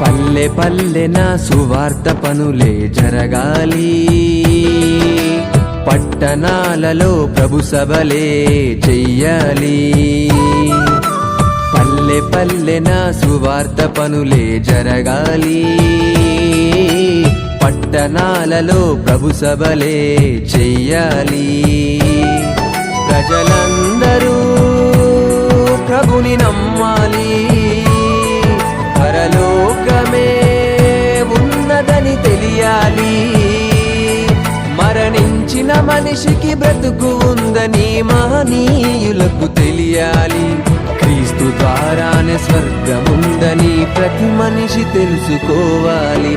పల్లె పల్లెన సువార్త పనులే జరగాలి, పట్టణాలలో ప్రభు సభలే చెయ్యాలి. పల్లె పల్లెన సువార్త పనులే జరగాలి, పట్టణాలలో ప్రభు సభలే చెయ్యాలి. ప్రజలందరూ ప్రభుని నమ్మాలి, పరలోకమే ఉన్నదని తెలియాలి. మరణించిన మనిషికి బ్రతుకు ఉందని మహనీయులకు తెలియాలి. క్రీస్తు ద్వారానే స్వర్గముందని ప్రతి మనిషి తెలుసుకోవాలి.